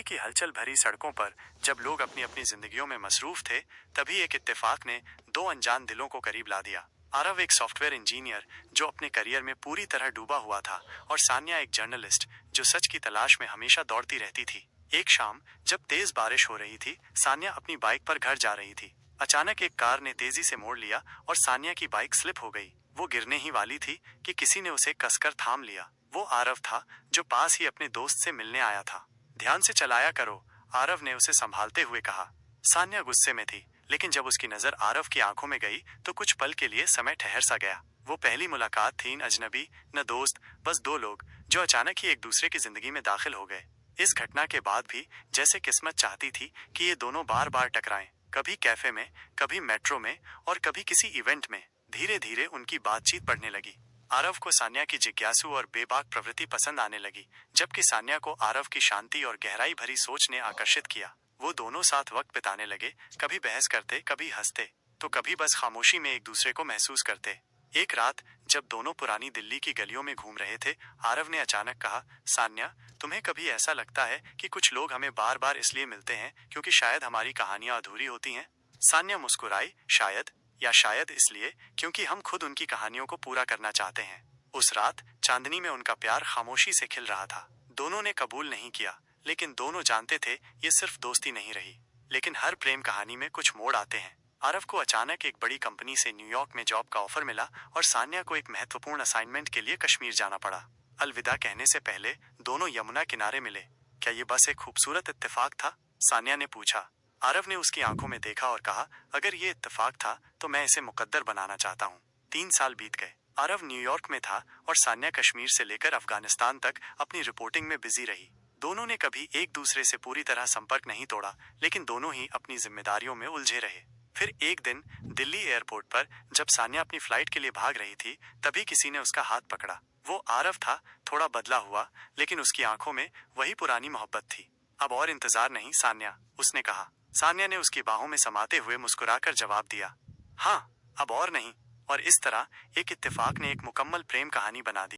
की हलचल भरी सड़कों पर जब लोग अपनी अपनी जिंदगियों में मसरूफ थे, तभी एक इत्तेफाक ने दो अनजान दिलों को करीब ला दिया। आरव एक सॉफ्टवेयर इंजीनियर जो अपने करियर में पूरी तरह डूबा हुआ था, और सान्या एक जर्नलिस्ट जो सच की तलाश में हमेशा दौड़ती रहती थी। एक शाम जब तेज बारिश हो रही थी, सान्या अपनी बाइक पर घर जा रही थी। अचानक एक कार ने तेजी से मोड़ लिया और सान्या की बाइक स्लिप हो गई। वो गिरने ही वाली थी कि किसी ने उसे कसकर थाम लिया। वो आरव था, जो पास ही अपने दोस्त से मिलने आया था। ध्यान से चलाया करो, आरव ने उसे संभालते हुए कहा। सान्या गुस्से में थी, लेकिन जब उसकी नजर आरव की आंखों में गई तो कुछ पल के लिए समय ठहर सा गया। वो पहली मुलाकात थी, न अजनबी न दोस्त, बस दो लोग जो अचानक ही एक दूसरे की जिंदगी में दाखिल हो गए। इस घटना के बाद भी जैसे किस्मत चाहती थी कि ये दोनों बार बार टकराएं, कभी कैफे में, कभी मेट्रो में और कभी किसी इवेंट में। धीरे धीरे उनकी बातचीत बढ़ने लगी। आरव को सान्या की जिज्ञासु और बेबाक प्रवृत्ति पसंद आने लगी, जबकि सान्या को आरव की शांति और गहराई भरी सोच ने आकर्षित किया। वो दोनों साथ वक्त बिताने लगे, कभी बहस करते, कभी हंसते, तो कभी बस खामोशी में एक दूसरे को महसूस करते। एक रात जब दोनों पुरानी दिल्ली की गलियों में घूम रहे थे, आरव ने अचानक कहा, सान्या, तुम्हें कभी ऐसा लगता है कि कुछ लोग हमें बार बार इसलिए मिलते हैं क्योंकि शायद हमारी कहानियां अधूरी होती हैं? सान्या मुस्कुराई, शायद, या शायद इसलिए क्योंकि हम खुद उनकी कहानियों को पूरा करना चाहते हैं। उस रात चांदनी में उनका प्यार खामोशी से खिल रहा था। दोनों ने कबूल नहीं किया, लेकिन दोनों जानते थे ये सिर्फ दोस्ती नहीं रही। लेकिन हर प्रेम कहानी में कुछ मोड़ आते हैं। आरव को अचानक एक बड़ी कंपनी से न्यूयॉर्क में जॉब का ऑफर मिला और सान्या को एक महत्वपूर्ण असाइनमेंट के लिए कश्मीर जाना पड़ा। अलविदा कहने से पहले दोनों यमुना किनारे मिले। क्या ये बस एक खूबसूरत इत्तेफाक था? सान्या ने पूछा। आरव ने उसकी आंखों में देखा और कहा, अगर ये इत्तेफाक था तो मैं इसे मुकद्दर बनाना चाहता हूँ। 3 साल बीत गए। आरव न्यूयॉर्क में था और सान्या कश्मीर से लेकर अफगानिस्तान तक अपनी रिपोर्टिंग में बिजी रही। दोनों ने कभी एक दूसरे से पूरी तरह संपर्क नहीं तोड़ा, लेकिन दोनों ही अपनी जिम्मेदारियों में उलझे रहे। फिर एक दिन दिल्ली एयरपोर्ट पर जब सान्या अपनी फ्लाइट के लिए भाग रही थी, तभी किसी ने उसका हाथ पकड़ा। वो आरव था, थोड़ा बदला हुआ, लेकिन उसकी आंखों में वही पुरानी मोहब्बत थी। अब और इंतजार नहीं सान्या, उसने कहा। सान्या ने उसकी बाहों में समाते हुए मुस्कुराकर जवाब दिया, हाँ, अब और नहीं। और इस तरह एक इत्तेफाक ने एक मुकम्मल प्रेम कहानी बना दी।